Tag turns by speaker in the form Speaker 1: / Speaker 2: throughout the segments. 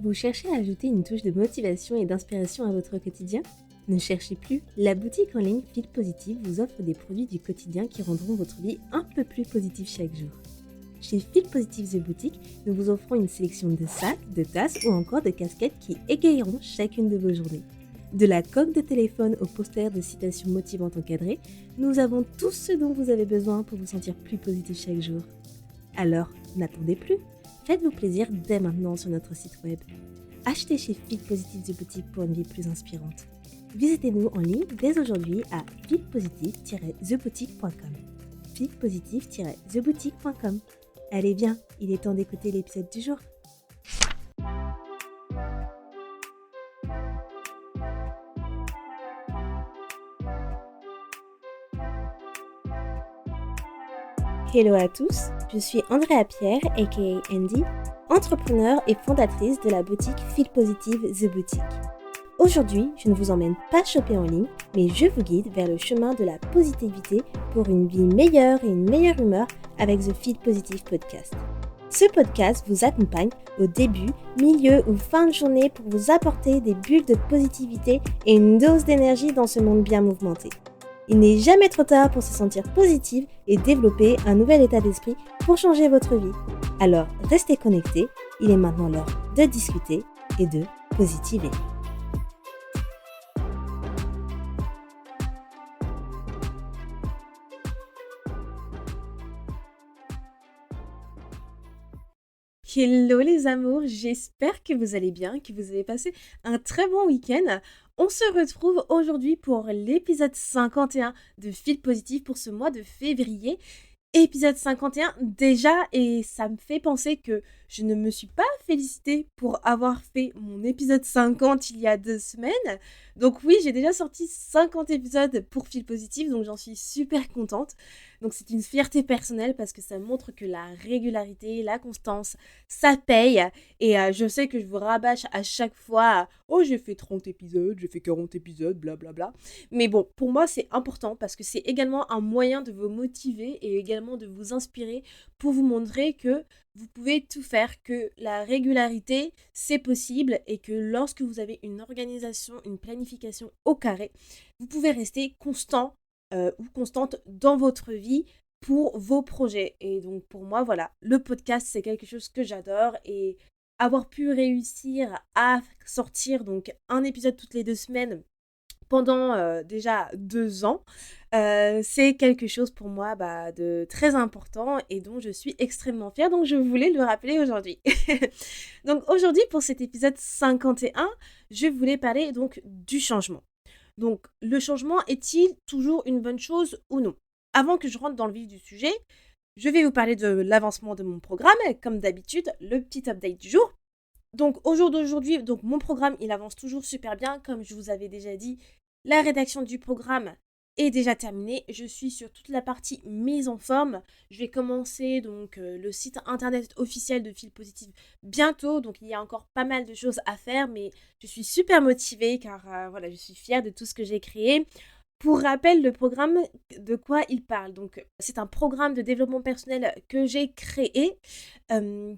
Speaker 1: Vous cherchez à ajouter une touche de motivation et d'inspiration à votre quotidien? Ne cherchez plus, la boutique en ligne Feel Positive vous offre des produits du quotidien qui rendront votre vie un peu plus positive chaque jour. Chez Feel Positive The Boutique, nous vous offrons une sélection de sacs, de tasses ou encore de casquettes qui égayeront chacune de vos journées. De la coque de téléphone au poster de citations motivantes encadrées, nous avons tout ce dont vous avez besoin pour vous sentir plus positif chaque jour. Alors, n'attendez plus, faites-vous plaisir dès maintenant sur notre site web. Achetez chez Feel Positive The Boutique pour une vie plus inspirante. Visitez-nous en ligne dès aujourd'hui à feelpositive-theboutique.com. feelpositive-theboutique.com. Allez bien, il est temps d'écouter l'épisode du jour. Hello à tous, je suis Andrea Pierre aka Andy, entrepreneur et fondatrice de la boutique Feel Positive The Boutique. Aujourd'hui, je ne vous emmène pas shopper en ligne, mais je vous guide vers le chemin de la positivité pour une vie meilleure et une meilleure humeur avec The Feel Positive Podcast. Ce podcast vous accompagne au début, milieu ou fin de journée pour vous apporter des bulles de positivité et une dose d'énergie dans ce monde bien mouvementé. Il n'est jamais trop tard pour se sentir positive et développer un nouvel état d'esprit pour changer votre vie. Alors, restez connectés, il est maintenant l'heure de discuter et de positiver. Hello les amours, j'espère que vous allez bien, que vous avez passé un très bon week-end. On se retrouve aujourd'hui pour l'épisode 51 de Feel Positive pour ce mois de février. Épisode 51 déjà, et ça me fait penser que je ne me suis pas félicitée pour avoir fait mon épisode 50 il y a 2 semaines. Donc oui, j'ai déjà sorti 50 épisodes pour Feel Positive, donc j'en suis super contente. Donc c'est une fierté personnelle parce que ça montre que la régularité, la constance, ça paye. Et je sais que je vous rabâche à chaque fois « Oh, j'ai fait 30 épisodes, j'ai fait 40 épisodes, blablabla ». Mais bon, pour moi, c'est important parce que c'est également un moyen de vous motiver et également de vous inspirer pour vous montrer que vous pouvez tout faire, que la régularité, c'est possible et que lorsque vous avez une organisation, une planification au carré, vous pouvez rester constant ou constante dans votre vie pour vos projets. Et donc pour moi, voilà, le podcast, c'est quelque chose que j'adore et avoir pu réussir à sortir donc un épisode toutes les 2 semaines pendant déjà 2 ans, c'est quelque chose pour moi de très important et dont je suis extrêmement fière, donc je voulais le rappeler aujourd'hui. Donc aujourd'hui, pour cet épisode 51, je voulais parler donc du changement. Donc le changement est-il toujours une bonne chose ou non? Avant que je rentre dans le vif du sujet, je vais vous parler de l'avancement de mon programme, comme d'habitude, le petit update du jour. Donc au jour d'aujourd'hui, donc mon programme, il avance toujours super bien. Comme je vous avais déjà dit, la rédaction du programme est déjà terminée. Je suis sur toute la partie mise en forme. Je vais commencer donc le site internet officiel de Feel Positive bientôt. Donc il y a encore pas mal de choses à faire, mais je suis super motivée car voilà, je suis fière de tout ce que j'ai créé. Pour rappel, le programme, de quoi il parle? Donc c'est un programme de développement personnel que j'ai créé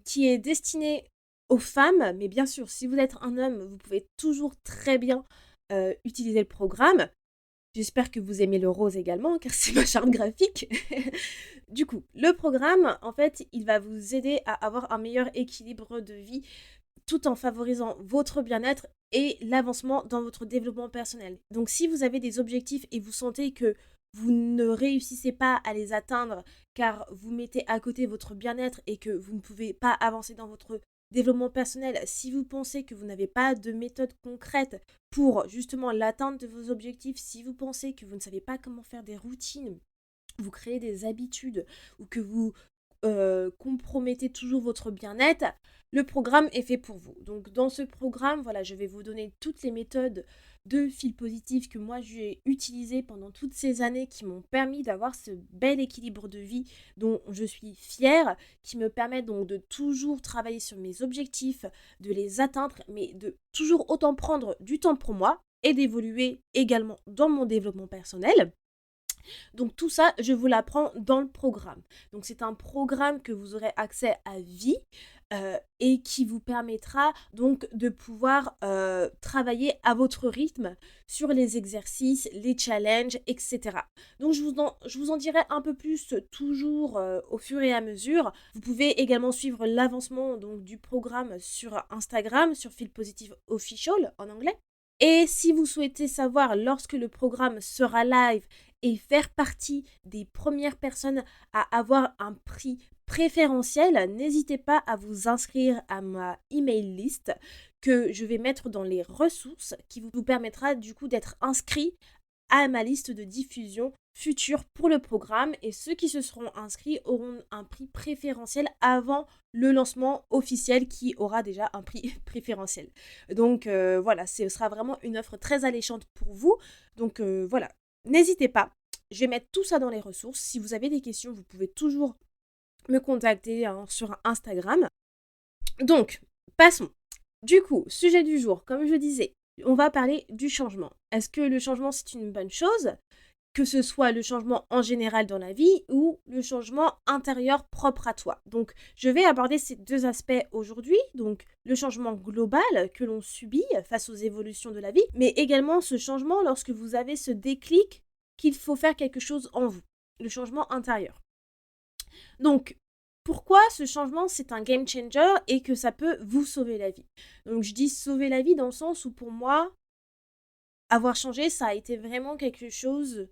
Speaker 1: qui est destiné aux femmes, mais bien sûr, si vous êtes un homme, vous pouvez toujours très bien utiliser le programme. J'espère que vous aimez le rose également, car c'est ma charte graphique. Du coup, le programme, en fait, il va vous aider à avoir un meilleur équilibre de vie tout en favorisant votre bien-être et l'avancement dans votre développement personnel. Donc, si vous avez des objectifs et vous sentez que vous ne réussissez pas à les atteindre car vous mettez à côté votre bien-être et que vous ne pouvez pas avancer dans votre développement personnel, si vous pensez que vous n'avez pas de méthode concrète pour justement l'atteinte de vos objectifs, si vous pensez que vous ne savez pas comment faire des routines, vous créez des habitudes ou que vous compromettez toujours votre bien-être, le programme est fait pour vous. Donc dans ce programme, voilà, je vais vous donner toutes les méthodes de Feel Positive que moi j'ai utilisées pendant toutes ces années qui m'ont permis d'avoir ce bel équilibre de vie dont je suis fière, qui me permet donc de toujours travailler sur mes objectifs, de les atteindre, mais de toujours autant prendre du temps pour moi et d'évoluer également dans mon développement personnel. Donc tout ça, je vous l'apprends dans le programme. Donc c'est un programme que vous aurez accès à vie. et qui vous permettra donc de pouvoir travailler à votre rythme sur les exercices, les challenges, etc. Donc je vous en dirai un peu plus toujours au fur et à mesure. Vous pouvez également suivre l'avancement donc, du programme sur Instagram, sur Feel Positive Official en anglais. Et si vous souhaitez savoir lorsque le programme sera live et faire partie des premières personnes à avoir un prix préférentiel, n'hésitez pas à vous inscrire à ma email list que je vais mettre dans les ressources qui vous permettra du coup d'être inscrit à ma liste de diffusion future pour le programme et ceux qui se seront inscrits auront un prix préférentiel avant le lancement officiel qui aura déjà un prix préférentiel. Donc voilà, ce sera vraiment une offre très alléchante pour vous. Donc voilà, n'hésitez pas. Je vais mettre tout ça dans les ressources. Si vous avez des questions, vous pouvez toujours me contacter sur Instagram. Donc, passons. Du coup, sujet du jour, comme je disais, on va parler du changement. Est-ce que le changement, c'est une bonne chose? Que ce soit le changement en général dans la vie ou le changement intérieur propre à toi. Donc, je vais aborder ces deux aspects aujourd'hui. Donc, le changement global que l'on subit face aux évolutions de la vie, mais également ce changement lorsque vous avez ce déclic qu'il faut faire quelque chose en vous. Le changement intérieur. Donc, pourquoi ce changement, c'est un game changer et que ça peut vous sauver la vie? Donc, je dis sauver la vie dans le sens où pour moi, avoir changé, ça a été vraiment quelque chose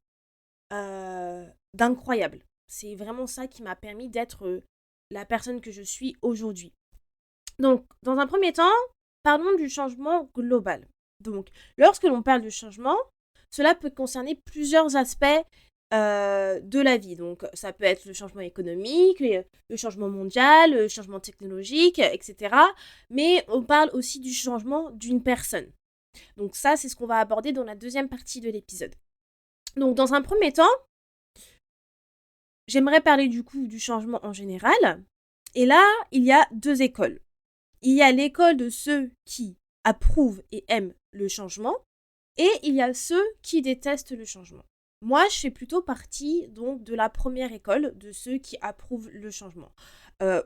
Speaker 1: d'incroyable. C'est vraiment ça qui m'a permis d'être la personne que je suis aujourd'hui. Donc, dans un premier temps, parlons du changement global. Donc, lorsque l'on parle de changement, cela peut concerner plusieurs aspects de la vie. Donc, ça peut être le changement économique, le changement mondial, le changement technologique, etc. Mais on parle aussi du changement d'une personne. Donc ça, c'est ce qu'on va aborder dans la deuxième partie de l'épisode. Donc, dans un premier temps, j'aimerais parler du coup du changement en général. Et là, il y a deux écoles. Il y a l'école de ceux qui approuvent et aiment le changement et il y a ceux qui détestent le changement. Moi, je fais plutôt partie donc de la première école de ceux qui approuvent le changement.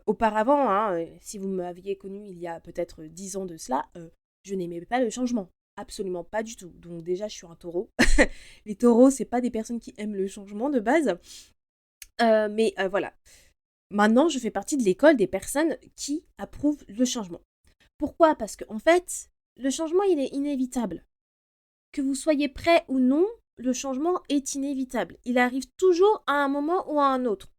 Speaker 1: Auparavant, si vous m'aviez connu il y a peut-être 10 ans de cela, je n'aimais pas le changement. Absolument pas du tout. Donc déjà, je suis un taureau. Les taureaux, c'est pas des personnes qui aiment le changement de base. Mais voilà. Maintenant, je fais partie de l'école des personnes qui approuvent le changement. Pourquoi? Parce qu'en fait, le changement, il est inévitable. Que vous soyez prêt ou non, le changement est inévitable. Il arrive toujours à un moment ou à un autre.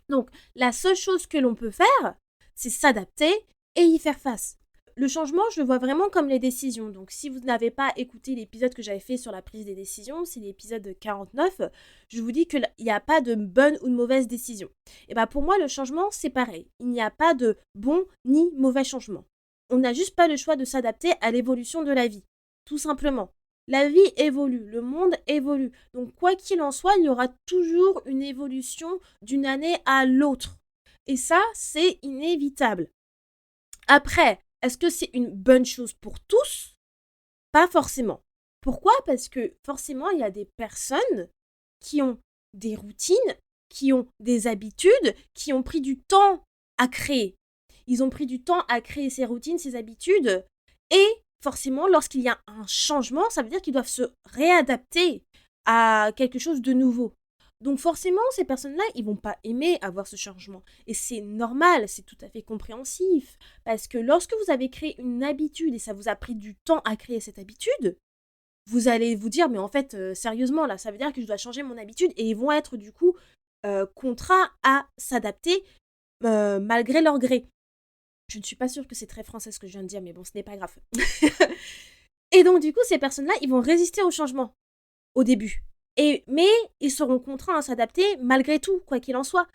Speaker 1: Donc, la seule chose que l'on peut faire, c'est s'adapter et y faire face. Le changement, je le vois vraiment comme les décisions. Donc, si vous n'avez pas écouté l'épisode que j'avais fait sur la prise des décisions, c'est l'épisode 49, je vous dis qu'il n'y a pas de bonne ou de mauvaise décision. Et bien, pour moi, le changement, c'est pareil. Il n'y a pas de bon ni mauvais changement. On n'a juste pas le choix de s'adapter à l'évolution de la vie. Tout simplement. La vie évolue, le monde évolue. Donc, quoi qu'il en soit, il y aura toujours une évolution d'une année à l'autre. Et ça, c'est inévitable. Après, est-ce que c'est une bonne chose pour tous? Pas forcément. Pourquoi? Parce que forcément, il y a des personnes qui ont des routines, qui ont des habitudes, qui ont pris du temps à créer. Ils ont pris du temps à créer ces routines, ces habitudes. Et forcément, lorsqu'il y a un changement, ça veut dire qu'ils doivent se réadapter à quelque chose de nouveau. Donc forcément, ces personnes-là, ils vont pas aimer avoir ce changement. Et c'est normal, c'est tout à fait compréhensif. Parce que lorsque vous avez créé une habitude et ça vous a pris du temps à créer cette habitude, vous allez vous dire, mais en fait, sérieusement, là, ça veut dire que je dois changer mon habitude. Et ils vont être du coup contraints à s'adapter malgré leur gré. Je ne suis pas sûre que c'est très français ce que je viens de dire, mais bon, ce n'est pas grave. Et donc, du coup, ces personnes-là, ils vont résister au changement au début. Mais ils seront contraints à s'adapter malgré tout, quoi qu'il en soit.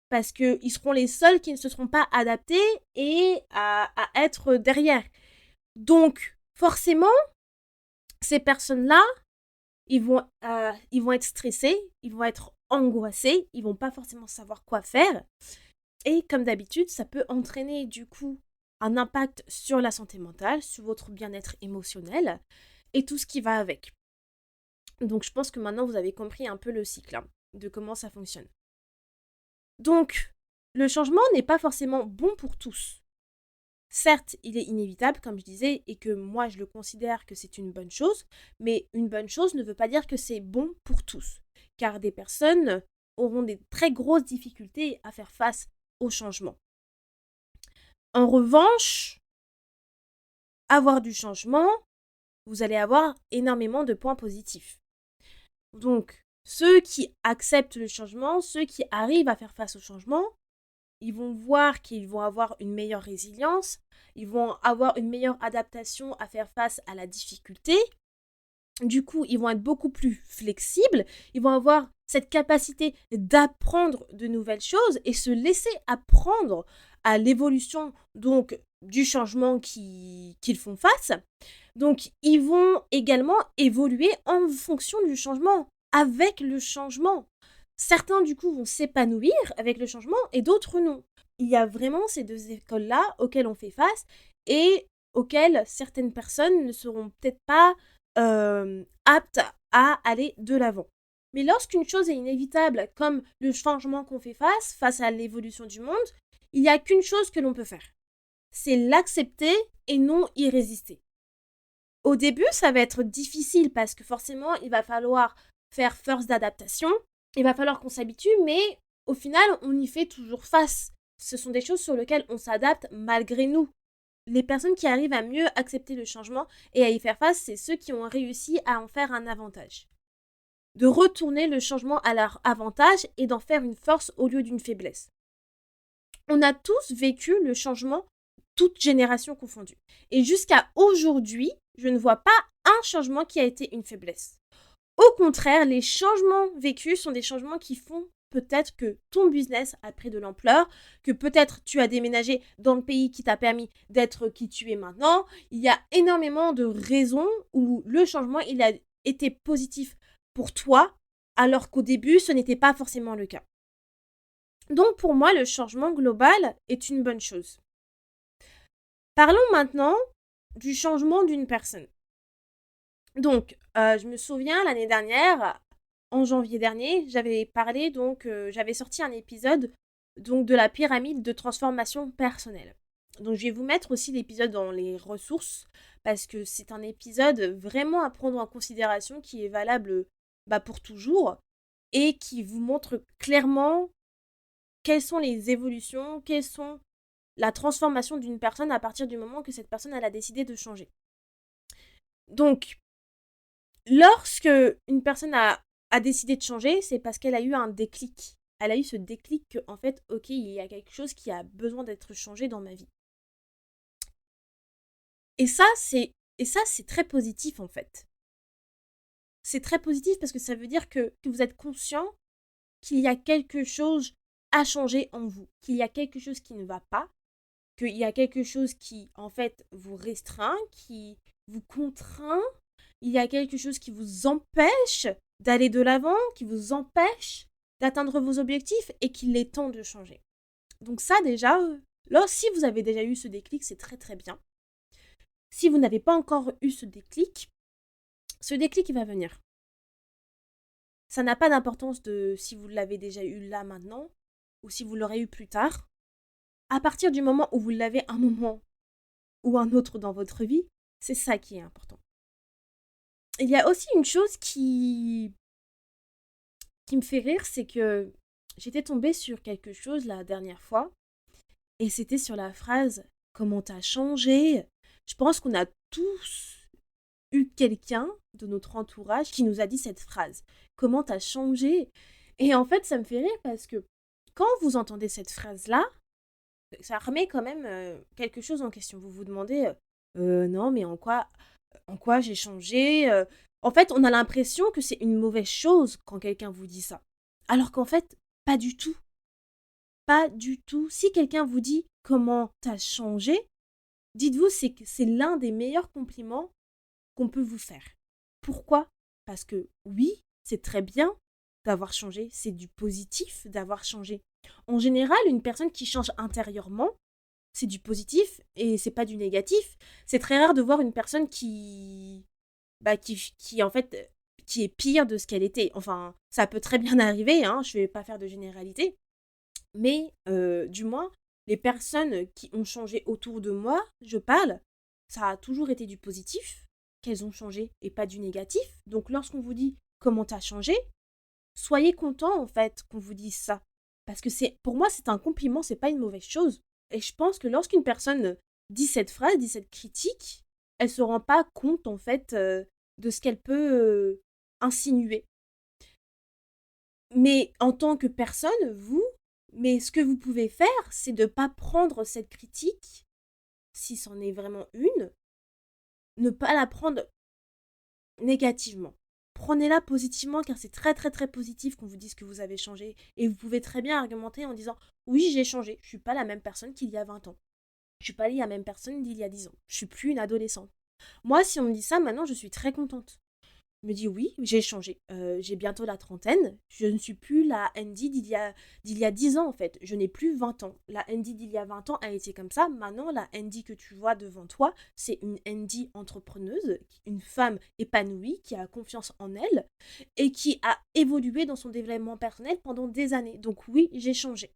Speaker 1: Parce qu'ils seront les seuls qui ne se seront pas adaptés et à être derrière. Donc, forcément, ces personnes-là, ils vont être stressés, ils vont être angoissés, ils vont pas forcément savoir quoi faire. Et comme d'habitude, ça peut entraîner du coup un impact sur la santé mentale, sur votre bien-être émotionnel et tout ce qui va avec. Donc je pense que maintenant vous avez compris un peu le cycle de comment ça fonctionne. Donc le changement n'est pas forcément bon pour tous. certes, il est inévitable, comme je disais, et que moi, je le considère que c'est une bonne chose, mais une bonne chose ne veut pas dire que c'est bon pour tous, car des personnes auront des très grosses difficultés à faire face au changement. En revanche, avoir du changement, vous allez avoir énormément de points positifs. Donc, ceux qui acceptent le changement, ceux qui arrivent à faire face au changement, ils vont voir qu'ils vont avoir une meilleure résilience, ils vont avoir une meilleure adaptation à faire face à la difficulté. Du coup, ils vont être beaucoup plus flexibles, ils vont avoir cette capacité d'apprendre de nouvelles choses et se laisser apprendre à l'évolution donc du changement qu'ils font face. Donc, ils vont également évoluer en fonction du changement, avec le changement. Certains, du coup, vont s'épanouir avec le changement et d'autres non. Il y a vraiment ces deux écoles-là auxquelles on fait face et auxquelles certaines personnes ne seront peut-être pas aptes à aller de l'avant. Mais lorsqu'une chose est inévitable, comme le changement qu'on fait face à l'évolution du monde, il n'y a qu'une chose que l'on peut faire. C'est l'accepter et non y résister. Au début, ça va être difficile parce que forcément, il va falloir faire force d'adaptation. Il va falloir qu'on s'habitue, mais au final, on y fait toujours face. Ce sont des choses sur lesquelles on s'adapte malgré nous. Les personnes qui arrivent à mieux accepter le changement et à y faire face, c'est ceux qui ont réussi à en faire un avantage. De retourner le changement à leur avantage et d'en faire une force au lieu d'une faiblesse. On a tous vécu le changement, toutes générations confondues. Et jusqu'à aujourd'hui, je ne vois pas un changement qui a été une faiblesse. Au contraire, les changements vécus sont des changements qui font peut-être que ton business a pris de l'ampleur, que peut-être tu as déménagé dans le pays qui t'a permis d'être qui tu es maintenant. Il y a énormément de raisons où le changement, il a été positif pour toi, alors qu'au début, ce n'était pas forcément le cas. Donc pour moi, le changement global est une bonne chose. Parlons maintenant du changement d'une personne. Donc, je me souviens l'année dernière, en janvier dernier, j'avais parlé j'avais sorti un épisode donc de la pyramide de transformation personnelle. Donc je vais vous mettre aussi l'épisode dans les ressources parce que c'est un épisode vraiment à prendre en considération qui est valable pour toujours et qui vous montre clairement quelles sont les évolutions, quelles sont la transformation d'une personne à partir du moment que cette personne elle a décidé de changer. Donc, lorsque une personne a décidé de changer, c'est parce qu'elle a eu un déclic. Elle a eu ce déclic que, en fait, ok, il y a quelque chose qui a besoin d'être changé dans ma vie. Et ça, c'est très positif, en fait. C'est très positif parce que ça veut dire que vous êtes conscient qu'il y a quelque chose à changer en vous, qu'il y a quelque chose qui ne va pas, qu'il y a quelque chose qui, en fait, vous restreint, qui vous contraint, il y a quelque chose qui vous empêche d'aller de l'avant, qui vous empêche d'atteindre vos objectifs et qu'il est temps de changer. Donc ça déjà, là, si vous avez déjà eu ce déclic, c'est très très bien. Si vous n'avez pas encore eu ce déclic, il va venir. Ça n'a pas d'importance de si vous l'avez déjà eu là maintenant ou si vous l'aurez eu plus tard. À partir du moment où vous l'avez un moment ou un autre dans votre vie, c'est ça qui est important. Il y a aussi une chose qui me fait rire, c'est que j'étais tombée sur quelque chose la dernière fois et c'était sur la phrase « Comment t'as changé ?» Je pense qu'on a tous eu quelqu'un de notre entourage qui nous a dit cette phrase « Comment t'as changé ?» Et en fait, ça me fait rire parce que quand vous entendez cette phrase-là, ça remet quand même quelque chose en question. Vous vous demandez non, mais en quoi j'ai changé En fait, on a l'impression que c'est une mauvaise chose quand quelqu'un vous dit ça. Alors qu'en fait, pas du tout. Pas du tout. Si quelqu'un vous dit comment t'as changé, dites-vous que c'est l'un des meilleurs compliments qu'on peut vous faire. Pourquoi ? Parce que oui, c'est très bien d'avoir changé, c'est du positif d'avoir changé. En général, une personne qui change intérieurement, c'est du positif et c'est pas du négatif. C'est très rare de voir une personne qui en fait qui est pire de ce qu'elle était. Enfin, ça peut très bien arriver, hein, je vais pas faire de généralité, mais du moins les personnes qui ont changé autour de moi, je parle, ça a toujours été du positif qu'elles ont changé et pas du négatif. Donc lorsqu'on vous dit comment t'as changé, soyez content en fait qu'on vous dise ça. Parce que pour moi, c'est un compliment, c'est pas une mauvaise chose. Et je pense que lorsqu'une personne dit cette phrase, dit cette critique, elle se rend pas compte en fait de ce qu'elle peut insinuer. Mais en tant que personne, mais ce que vous pouvez faire, c'est de ne pas prendre cette critique, si c'en est vraiment une, ne pas la prendre négativement. Prenez-la positivement car c'est très très très positif qu'on vous dise que vous avez changé. Et vous pouvez très bien argumenter en disant oui, j'ai changé, je suis pas la même personne qu'il y a 20 ans. Je suis pas la même personne d'il y a 10 ans. Je suis plus une adolescente. Moi, si on me dit ça, maintenant, je suis très contente. Me dit oui, j'ai changé. J'ai bientôt la trentaine. Je ne suis plus la Andy d'il y a 10 ans en fait. Je n'ai plus 20 ans. La Andy d'il y a 20 ans a été comme ça. Maintenant, la Andy que tu vois devant toi, c'est une Andy entrepreneuse, une femme épanouie qui a confiance en elle et qui a évolué dans son développement personnel pendant des années. Donc oui, j'ai changé.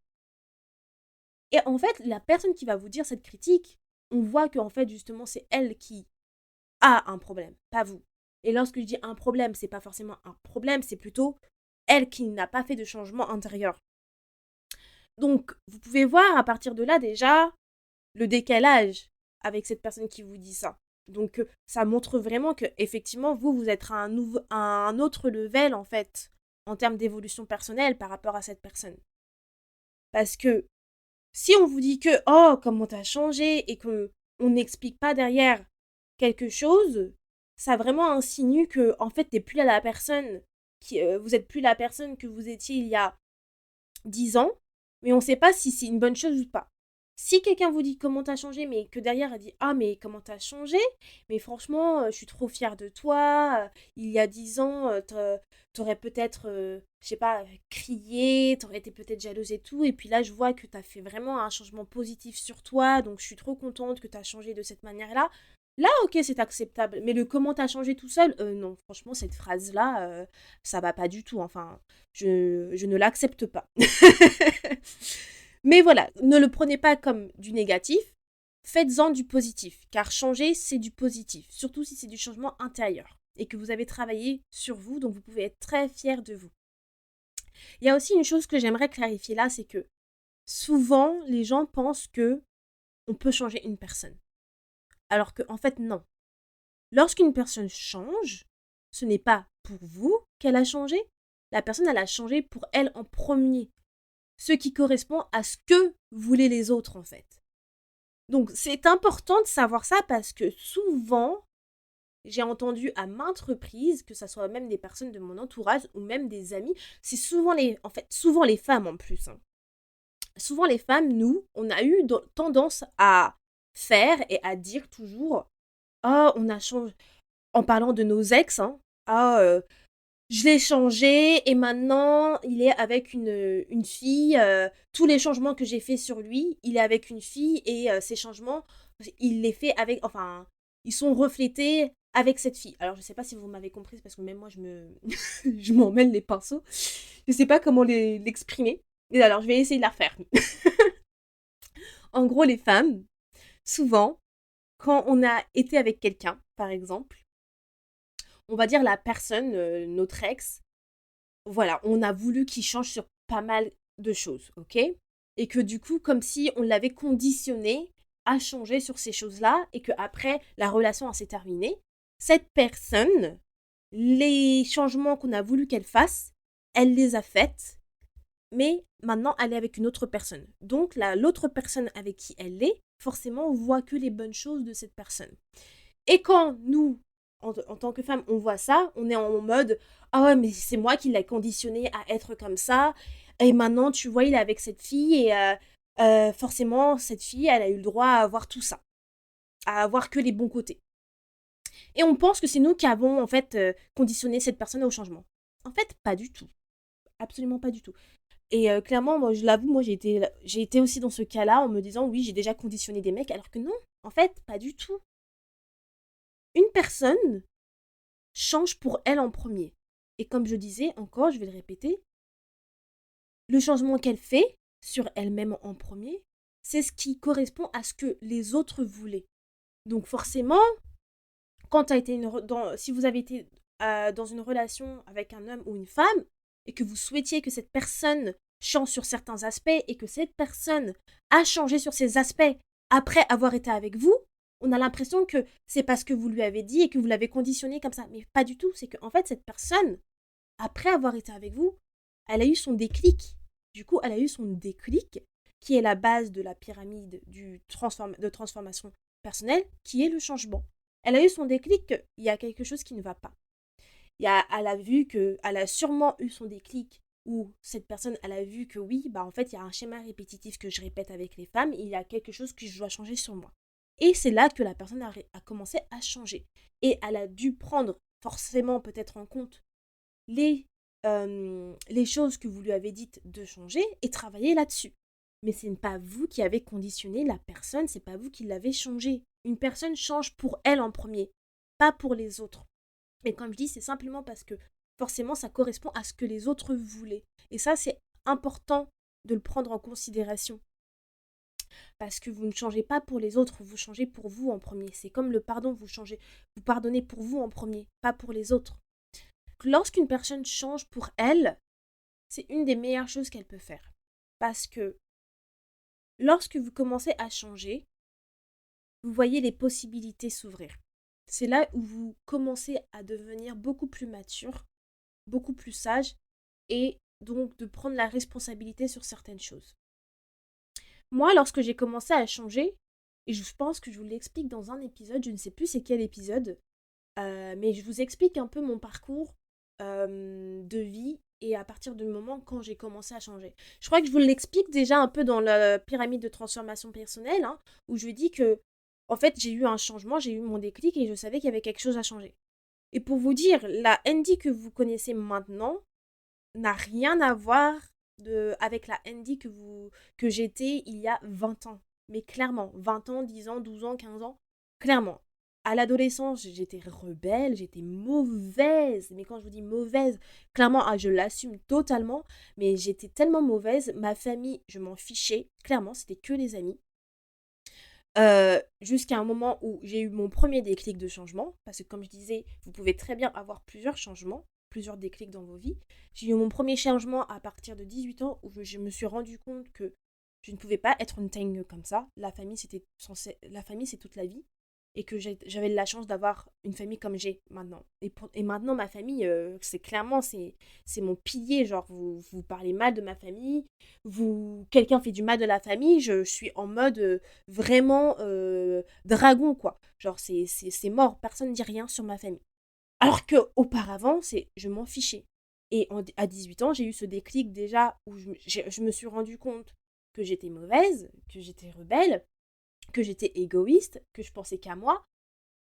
Speaker 1: Et en fait, la personne qui va vous dire cette critique, on voit qu'en fait, justement, c'est elle qui a un problème, pas vous. Et lorsque je dis un problème, c'est pas forcément un problème, c'est plutôt elle qui n'a pas fait de changement intérieur. Donc, vous pouvez voir à partir de là déjà le décalage avec cette personne qui vous dit ça. Donc, ça montre vraiment que effectivement vous êtes à un autre level en fait en termes d'évolution personnelle par rapport à cette personne. Parce que si on vous dit que oh comment t'as changé et que on n'explique pas derrière quelque chose, ça vraiment insinue que en fait t'es plus la personne vous êtes plus la personne que vous étiez il y a 10 ans, mais on sait pas si c'est une bonne chose ou pas. Si quelqu'un vous dit comment t'as changé, mais que derrière elle dit ah mais comment t'as changé, mais franchement je suis trop fière de toi, il y a 10 ans t'aurais peut-être je sais pas crié, t'aurais été peut-être jalouse et tout, et puis là je vois que t'as fait vraiment un changement positif sur toi, donc je suis trop contente que t'as changé de cette manière-là. Là, ok, c'est acceptable. Mais le comment t'as changé tout seul, non, franchement, cette phrase-là, ça va pas du tout. Enfin, je ne l'accepte pas. Mais voilà, ne le prenez pas comme du négatif, faites-en du positif. Car changer, c'est du positif. Surtout si c'est du changement intérieur. Et que vous avez travaillé sur vous, donc vous pouvez être très fier de vous. Il y a aussi une chose que j'aimerais clarifier là, c'est que souvent, les gens pensent que on peut changer une personne. Alors que, en fait, non. Lorsqu'une personne change, ce n'est pas pour vous qu'elle a changé. La personne, elle a changé pour elle en premier. Ce qui correspond à ce que voulaient les autres, en fait. Donc, c'est important de savoir ça parce que souvent, j'ai entendu à maintes reprises, que ce soit même des personnes de mon entourage ou même des amis, c'est souvent souvent les femmes en plus. Hein. Souvent les femmes, nous, on a eu tendance à faire et à dire toujours ah, on a changé. En parlant de nos ex, hein. Ah, je l'ai changé et maintenant il est avec une fille. Tous les changements que j'ai fait sur lui, il est avec une fille et ces changements, il les fait avec. Enfin, ils sont reflétés avec cette fille. Alors, je sais pas si vous m'avez comprise parce que même moi, je m'en mêle les pinceaux. Je sais pas comment l'exprimer. Et alors, je vais essayer de la refaire. En gros, les femmes, souvent, quand on a été avec quelqu'un, par exemple, on va dire la personne, notre ex, voilà, on a voulu qu'il change sur pas mal de choses, ok? Et que du coup, comme si on l'avait conditionné à changer sur ces choses-là et que après la relation s'est terminée, cette personne, les changements qu'on a voulu qu'elle fasse, elle les a faites, mais maintenant elle est avec une autre personne. Donc l'autre personne avec qui elle est, forcément, on voit que les bonnes choses de cette personne. Et quand nous, en tant que femme, on voit ça, on est en mode ah ouais, mais c'est moi qui l'ai conditionné à être comme ça. Et maintenant, tu vois, il est avec cette fille et forcément, cette fille, elle a eu le droit à avoir tout ça, à avoir que les bons côtés. Et on pense que c'est nous qui avons en fait conditionné cette personne au changement. En fait, pas du tout. Absolument pas du tout. Et clairement, moi, je l'avoue, moi, j'ai été aussi dans ce cas-là en me disant oui, j'ai déjà conditionné des mecs, alors que non, en fait, pas du tout. Une personne change pour elle en premier. Et comme je disais, encore, je vais le répéter, le changement qu'elle fait sur elle-même en premier, c'est ce qui correspond à ce que les autres voulaient. Donc forcément, quand tu as été si vous avez été dans une relation avec un homme ou une femme et que vous souhaitiez que cette personne change sur certains aspects et que cette personne a changé sur ces aspects après avoir été avec vous, on a l'impression que c'est parce que vous lui avez dit et que vous l'avez conditionné comme ça. Mais pas du tout. C'est qu'en fait, cette personne, après avoir été avec vous, elle a eu son déclic. Du coup, elle a eu son déclic qui est la base de la pyramide de transformation personnelle, qui est le changement. Elle a eu son déclic qu'il y a quelque chose qui ne va pas. Elle a sûrement eu son déclic où cette personne, elle a vu que oui, bah en fait, il y a un schéma répétitif que je répète avec les femmes, et il y a quelque chose que je dois changer sur moi. Et c'est là que la personne a commencé à changer. Et elle a dû prendre forcément peut-être en compte les, les choses que vous lui avez dites de changer et travailler là-dessus. Mais ce n'est pas vous qui avez conditionné la personne, c'est pas vous qui l'avez changé. Une personne change pour elle en premier, pas pour les autres. Mais comme je dis, c'est simplement parce que forcément, ça correspond à ce que les autres voulaient. Et ça, c'est important de le prendre en considération. Parce que vous ne changez pas pour les autres, vous changez pour vous en premier. C'est comme le pardon, vous pardonnez pour vous en premier, pas pour les autres. Lorsqu'une personne change pour elle, c'est une des meilleures choses qu'elle peut faire. Parce que lorsque vous commencez à changer, vous voyez les possibilités s'ouvrir. C'est là où vous commencez à devenir beaucoup plus mature, beaucoup plus sage, et donc de prendre la responsabilité sur certaines choses. Moi, lorsque j'ai commencé à changer, et je pense que je vous l'explique dans un épisode, je ne sais plus c'est quel épisode, mais je vous explique un peu mon parcours de vie et à partir du moment quand j'ai commencé à changer. Je crois que je vous l'explique déjà un peu dans la pyramide de transformation personnelle, hein, où je dis que, en fait, j'ai eu un changement, j'ai eu mon déclic et je savais qu'il y avait quelque chose à changer. Et pour vous dire, la Andy que vous connaissez maintenant n'a rien à voir avec la Andy que j'étais il y a 20 ans. Mais clairement, 20 ans, 10 ans, 12 ans, 15 ans, clairement. À l'adolescence, j'étais rebelle, j'étais mauvaise. Mais quand je vous dis mauvaise, clairement, je l'assume totalement. Mais j'étais tellement mauvaise, ma famille, je m'en fichais. Clairement, c'était que les amis. Jusqu'à un moment où j'ai eu mon premier déclic de changement. Parce que comme je disais, vous pouvez très bien avoir plusieurs changements, plusieurs déclics dans vos vies. J'ai eu mon premier changement à partir de 18 ans où je me suis rendu compte que je ne pouvais pas être une teigne comme ça. La famille, c'est toute la vie. Et que j'avais la chance d'avoir une famille comme j'ai maintenant. Et maintenant, ma famille, c'est clairement, c'est mon pilier. Genre, vous parlez mal de ma famille, quelqu'un fait du mal de la famille, je suis en mode vraiment dragon, quoi. Genre, c'est mort, personne ne dit rien sur ma famille. Alors que auparavant, je m'en fichais. Et à 18 ans, j'ai eu ce déclic déjà où je me suis rendu compte que j'étais mauvaise, que j'étais rebelle, que j'étais égoïste, que je pensais qu'à moi.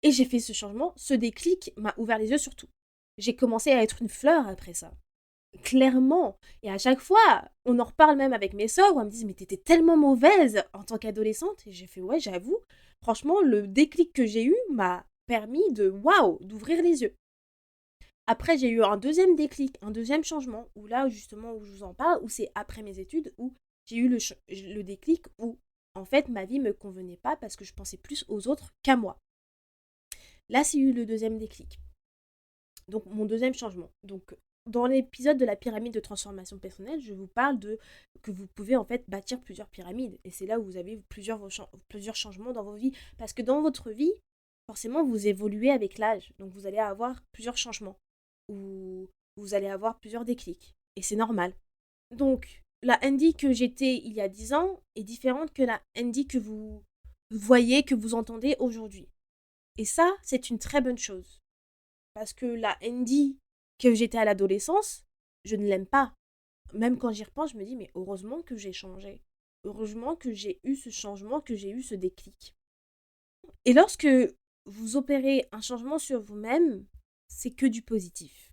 Speaker 1: Et j'ai fait ce changement, ce déclic m'a ouvert les yeux sur tout. J'ai commencé à être une fleur après ça. Clairement. Et à chaque fois, on en reparle même avec mes sœurs, où elles me disent, mais t'étais tellement mauvaise en tant qu'adolescente. Et j'ai fait, ouais, j'avoue. Franchement, le déclic que j'ai eu m'a permis waouh, d'ouvrir les yeux. Après, j'ai eu un deuxième déclic, un deuxième changement, où là, justement, où je vous en parle, où c'est après mes études, où j'ai eu le déclic où, en fait, ma vie me convenait pas parce que je pensais plus aux autres qu'à moi. Là, c'est eu le deuxième déclic. Donc, mon deuxième changement. Donc, dans l'épisode de la pyramide de transformation personnelle, je vous parle que vous pouvez en fait bâtir plusieurs pyramides. Et c'est là où vous avez plusieurs changements dans vos vies. Parce que dans votre vie, forcément, vous évoluez avec l'âge. Donc, vous allez avoir plusieurs changements. Ou vous allez avoir plusieurs déclics. Et c'est normal. Donc, la Andy que j'étais il y a 10 ans est différente que la Andy que vous voyez, que vous entendez aujourd'hui. Et ça, c'est une très bonne chose. Parce que la Andy que j'étais à l'adolescence, je ne l'aime pas. Même quand j'y repense, je me dis, mais heureusement que j'ai changé. Heureusement que j'ai eu ce changement, que j'ai eu ce déclic. Et lorsque vous opérez un changement sur vous-même, c'est que du positif.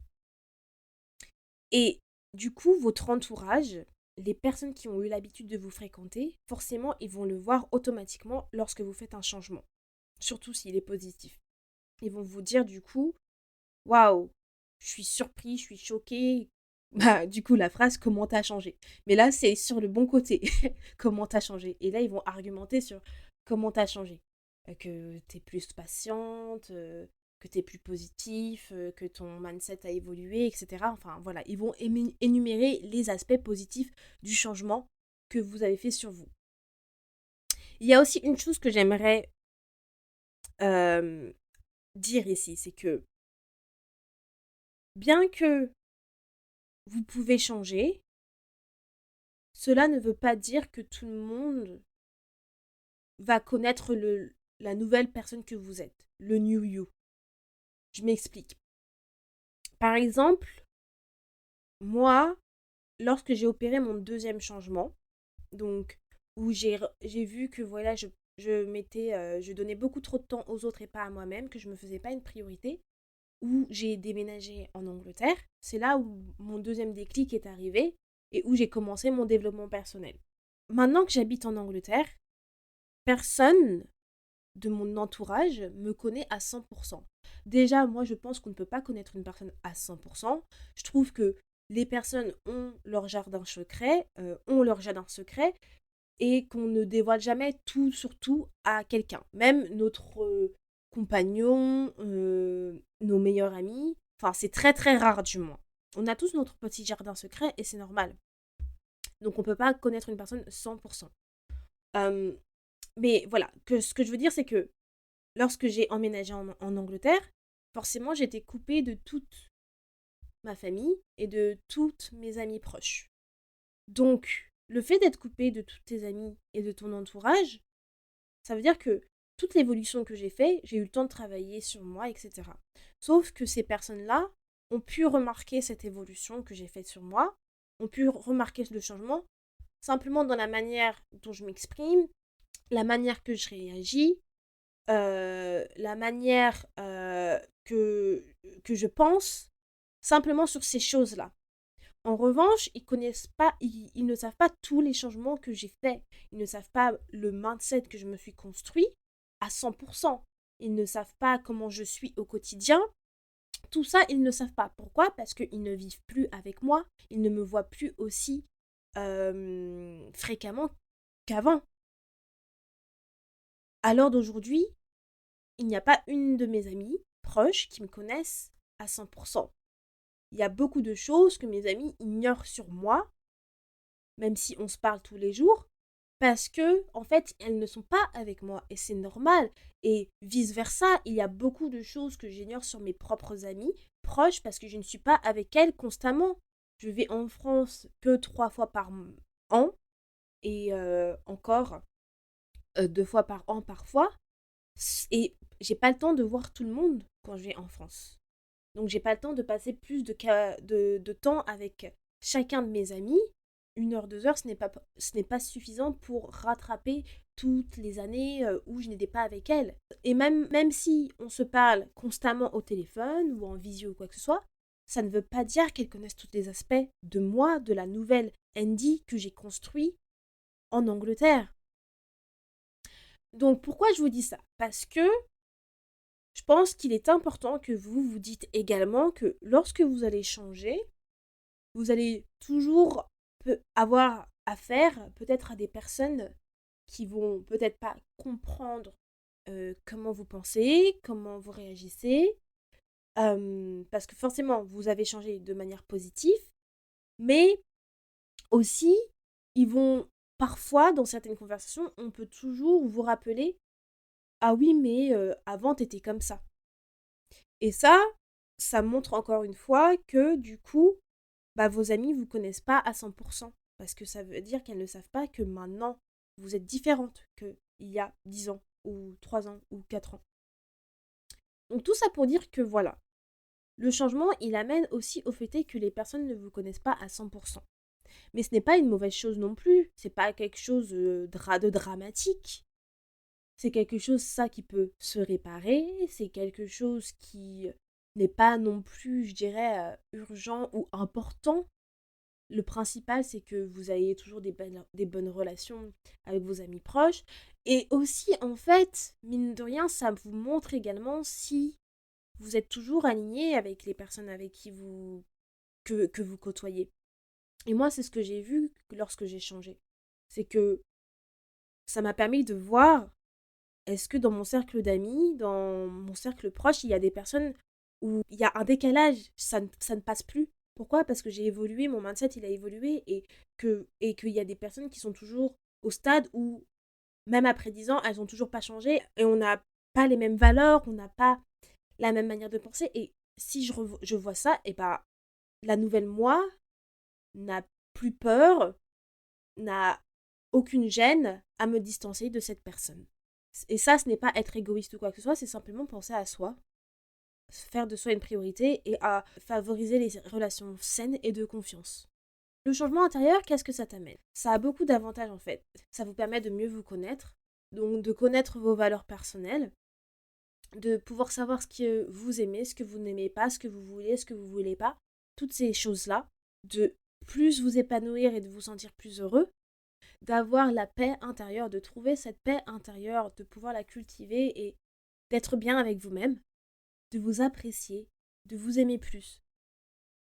Speaker 1: Et du coup, votre entourage, les personnes qui ont eu l'habitude de vous fréquenter, forcément, ils vont le voir automatiquement lorsque vous faites un changement. Surtout s'il est positif. Ils vont vous dire du coup, waouh, je suis surpris, je suis choquée. Bah, du coup, la phrase «Comment t'as changé?» Mais là, c'est sur le bon côté. Comment t'as changé? Et là, ils vont argumenter sur comment t'as changé. Que t'es plus patiente, que t'es plus positif, que ton mindset a évolué, etc. Enfin, voilà, ils vont énumérer les aspects positifs du changement que vous avez fait sur vous. Il y a aussi une chose que j'aimerais euh, dire ici, c'est que bien que vous pouvez changer, cela ne veut pas dire que tout le monde va connaître la nouvelle personne que vous êtes, le new you. Je m'explique. Par exemple, moi, lorsque j'ai opéré mon deuxième changement, donc où j'ai vu que voilà, je donnais beaucoup trop de temps aux autres et pas à moi-même, que je me faisais pas une priorité, où j'ai déménagé en Angleterre, c'est là où mon deuxième déclic est arrivé et où j'ai commencé mon développement personnel. Maintenant que j'habite en Angleterre, personne de mon entourage me connaît à 100%. Déjà, moi, je pense qu'on ne peut pas connaître une personne à 100%. Je trouve que les personnes ont leur jardin secret et qu'on ne dévoile jamais tout sur tout à quelqu'un. Même notre compagnon, nos meilleurs amis. Enfin, c'est très très rare du moins. On a tous notre petit jardin secret et c'est normal. Donc on ne peut pas connaître une personne 100%. Euh, mais voilà, ce que je veux dire, c'est que lorsque j'ai emménagé en Angleterre, forcément, j'étais coupée de toute ma famille et de toutes mes amies proches. Donc, le fait d'être coupée de tous tes amis et de ton entourage, ça veut dire que toute l'évolution que j'ai faite, j'ai eu le temps de travailler sur moi, etc. Sauf que ces personnes-là ont pu remarquer cette évolution que j'ai faite sur moi, ont pu remarquer le changement, simplement dans la manière dont je m'exprime, la manière que je réagis, la manière que je pense, simplement sur ces choses-là. En revanche, ils connaissent pas, ils ne savent pas tous les changements que j'ai faits. Ils ne savent pas le mindset que je me suis construit à 100%. Ils ne savent pas comment je suis au quotidien. Tout ça, ils ne savent pas. Pourquoi? Parce qu'ils ne vivent plus avec moi. Ils ne me voient plus aussi fréquemment qu'avant. À l'heure d'aujourd'hui, il n'y a pas une de mes amies proches qui me connaissent à 100%. Il y a beaucoup de choses que mes amis ignorent sur moi, même si on se parle tous les jours, parce que, en fait, elles ne sont pas avec moi et c'est normal. Et vice-versa, il y a beaucoup de choses que j'ignore sur mes propres amis proches parce que je ne suis pas avec elles constamment. Je vais en France que 3 fois par an et encore 2 fois par an parfois. Et j'ai pas le temps de voir tout le monde quand je vais en France. Donc j'ai pas le temps de passer plus de temps avec chacun de mes amis. 1 heure, 2 heures, ce n'est pas suffisant pour rattraper toutes les années où je n'étais pas avec elle. Et même si on se parle constamment au téléphone ou en visio ou quoi que ce soit, ça ne veut pas dire qu'elle connaisse tous les aspects de moi, de la nouvelle Andy que j'ai construit en Angleterre. Donc pourquoi je vous dis ça? Parce que je pense qu'il est important que vous vous dites également que lorsque vous allez changer, vous allez toujours avoir affaire peut-être à des personnes qui vont peut-être pas comprendre comment vous pensez, comment vous réagissez, parce que forcément vous avez changé de manière positive, mais aussi ils vont parfois dans certaines conversations, on peut toujours vous rappeler ah oui mais avant t'étais comme ça. Et ça montre encore une fois que du coup bah, vos amis vous connaissent pas à 100%. Parce que ça veut dire qu'elles ne savent pas que maintenant, vous êtes différente qu'il y a 10 ans, ou 3 ans, ou 4 ans. Donc tout ça pour dire que voilà, le changement, il amène aussi au fait que les personnes ne vous connaissent pas à 100%. Mais ce n'est pas une mauvaise chose non plus. C'est pas quelque chose de dramatique. C'est quelque chose, ça, qui peut se réparer. C'est quelque chose qui n'est pas non plus, je dirais, urgent ou important. Le principal, c'est que vous ayez toujours des bonnes relations avec vos amis proches. Et aussi, en fait, mine de rien, ça vous montre également si vous êtes toujours aligné avec les personnes avec qui vous que vous côtoyez. Et moi, c'est ce que j'ai vu lorsque j'ai changé. C'est que ça m'a permis de voir, est-ce que dans mon cercle d'amis, dans mon cercle proche, il y a des personnes où il y a un décalage, ça ne passe plus. Pourquoi? Parce que j'ai évolué, mon mindset il a évolué et qu'il y a des personnes qui sont toujours au stade où, même après 10 ans, elles n'ont toujours pas changé et on n'a pas les mêmes valeurs, on n'a pas la même manière de penser. Et si je vois ça, et bah, la nouvelle moi n'a plus peur, n'a aucune gêne à me distancer de cette personne. Et ça, ce n'est pas être égoïste ou quoi que ce soit, c'est simplement penser à soi, faire de soi une priorité et à favoriser les relations saines et de confiance. Le changement intérieur, qu'est-ce que ça t'amène? Ça a beaucoup d'avantages en fait. Ça vous permet de mieux vous connaître, donc de connaître vos valeurs personnelles, de pouvoir savoir ce que vous aimez, ce que vous n'aimez pas, ce que vous voulez, ce que vous voulez pas. Toutes ces choses-là, de plus vous épanouir et de vous sentir plus heureux, d'avoir la paix intérieure, de trouver cette paix intérieure, de pouvoir la cultiver et d'être bien avec vous-même, de vous apprécier, de vous aimer plus,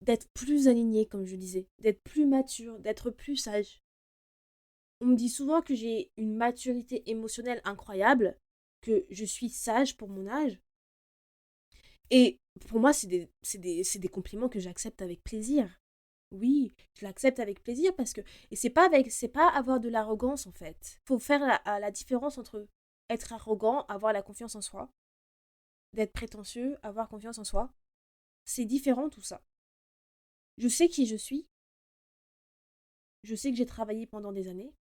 Speaker 1: d'être plus aligné, comme je disais, d'être plus mature, d'être plus sage. On me dit souvent que j'ai une maturité émotionnelle incroyable, que je suis sage pour mon âge. Et pour moi, c'est des compliments que j'accepte avec plaisir. Oui, je l'accepte avec plaisir parce que et c'est pas avoir de l'arrogance en fait. Faut faire la différence entre être arrogant, avoir la confiance en soi, d'être prétentieux, avoir confiance en soi. C'est différent tout ça. Je sais qui je suis, je sais que j'ai travaillé pendant des années,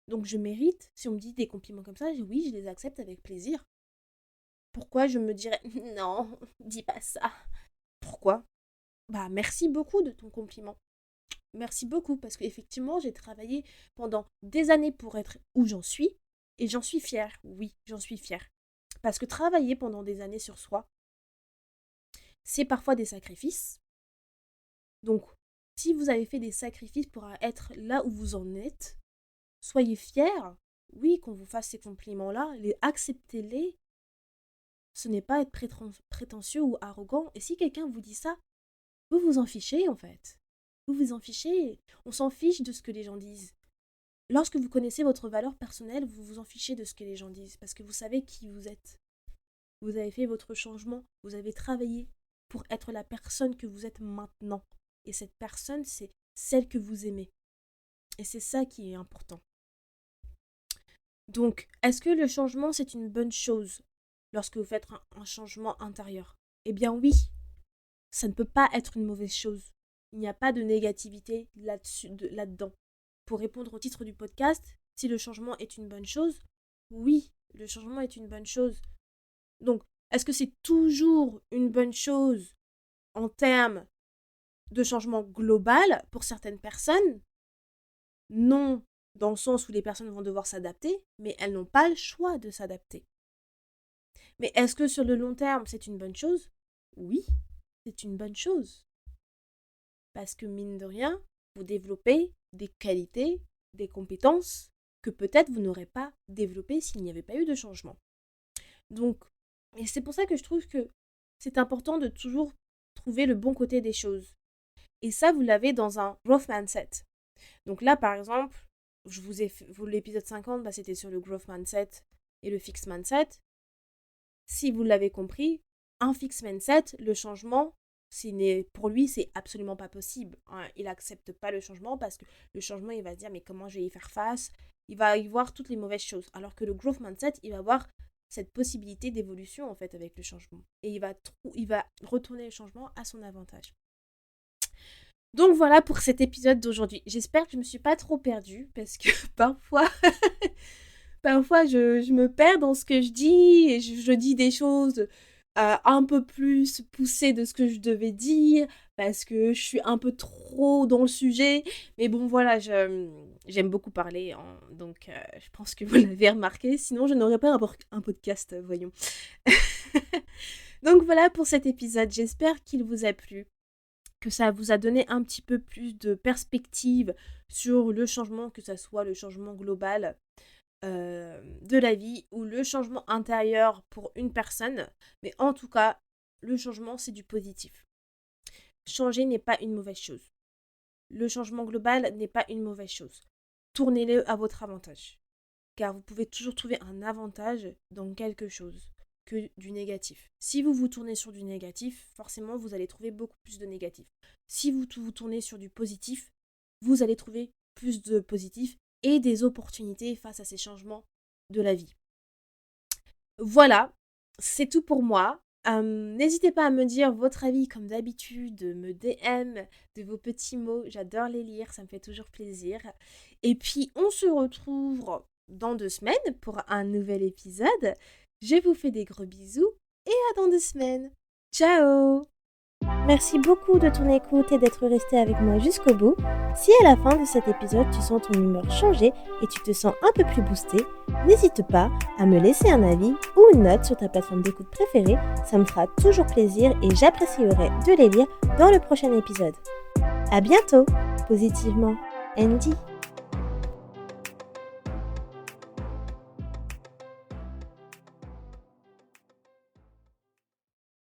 Speaker 1: donc je mérite, si on me dit des compliments comme ça, oui, je les accepte avec plaisir. Pourquoi je me dirais non, dis pas ça. Pourquoi? Bah merci beaucoup de ton compliment. Merci beaucoup parce qu'effectivement, j'ai travaillé pendant des années pour être où j'en suis et j'en suis fière. Oui, j'en suis fière. Parce que travailler pendant des années sur soi, c'est parfois des sacrifices. Donc, si vous avez fait des sacrifices pour être là où vous en êtes, soyez fiers. Oui, qu'on vous fasse ces compliments-là, acceptez-les. Ce n'est pas être prétentieux ou arrogant. Et si quelqu'un vous dit ça, vous vous en fichez en fait. Vous vous en fichez. On s'en fiche de ce que les gens disent. Lorsque vous connaissez votre valeur personnelle, vous vous en fichez de ce que les gens disent, parce que vous savez qui vous êtes. Vous avez fait votre changement, vous avez travaillé pour être la personne que vous êtes maintenant. Et cette personne, c'est celle que vous aimez. Et c'est ça qui est important. Donc, est-ce que le changement, c'est une bonne chose lorsque vous faites un changement intérieur? Eh bien oui, ça ne peut pas être une mauvaise chose. Il n'y a pas de négativité là-dedans. Pour répondre au titre du podcast, si le changement est une bonne chose, oui, le changement est une bonne chose. Donc, est-ce que c'est toujours une bonne chose en termes de changement global pour certaines personnes? Non, dans le sens où les personnes vont devoir s'adapter, mais elles n'ont pas le choix de s'adapter. Mais est-ce que sur le long terme, c'est une bonne chose? Oui, c'est une bonne chose. Parce que mine de rien, vous développez des qualités, des compétences que peut-être vous n'aurez pas développées s'il n'y avait pas eu de changement. Donc, et c'est pour ça que je trouve que c'est important de toujours trouver le bon côté des choses. Et ça, vous l'avez dans un growth mindset. Donc là, par exemple, je vous ai fait, l'épisode 50, bah, c'était sur le growth mindset et le fixed mindset. Si vous l'avez compris, un fixed mindset, le changement, pour lui, c'est absolument pas possible. Il n'accepte pas le changement parce que le changement, il va se dire mais comment je vais y faire face? Il va y voir toutes les mauvaises choses. Alors que le growth mindset, il va voir cette possibilité d'évolution en fait avec le changement. Et il va retourner le changement à son avantage. Donc voilà pour cet épisode d'aujourd'hui. J'espère que je ne me suis pas trop perdue parce que parfois, parfois je me perds dans ce que je dis et je dis des choses un peu plus poussées de ce que je devais dire parce que je suis un peu trop dans le sujet. Mais bon voilà, j'aime beaucoup parler, hein, donc je pense que vous l'avez remarqué. Sinon je n'aurais pas un podcast, voyons. Donc voilà pour cet épisode. J'espère qu'il vous a plu, que ça vous a donné un petit peu plus de perspective sur le changement, que ça soit le changement global de la vie ou le changement intérieur pour une personne. Mais en tout cas, le changement, c'est du positif. changer n'est pas une mauvaise chose. Le changement global n'est pas une mauvaise chose. Tournez-le à votre avantage. Car vous pouvez toujours trouver un avantage dans quelque chose que du négatif. Si vous vous tournez sur du négatif, forcément, vous allez trouver beaucoup plus de négatif. Si vous vous tournez sur du positif, vous allez trouver plus de positif et des opportunités face à ces changements de la vie. Voilà, c'est tout pour moi. N'hésitez pas à me dire votre avis comme d'habitude, me DM de vos petits mots, j'adore les lire, ça me fait toujours plaisir. Et puis on se retrouve dans 2 semaines pour un nouvel épisode. Je vous fais des gros bisous et à dans 2 semaines. Ciao! Merci beaucoup de ton écoute et d'être resté avec moi jusqu'au bout. Si à la fin de cet épisode tu sens ton humeur changer et tu te sens un peu plus boosté, n'hésite pas à me laisser un avis ou une note sur ta plateforme d'écoute préférée, ça me fera toujours plaisir et j'apprécierai de les lire dans le prochain épisode. À bientôt, positivement, Andy.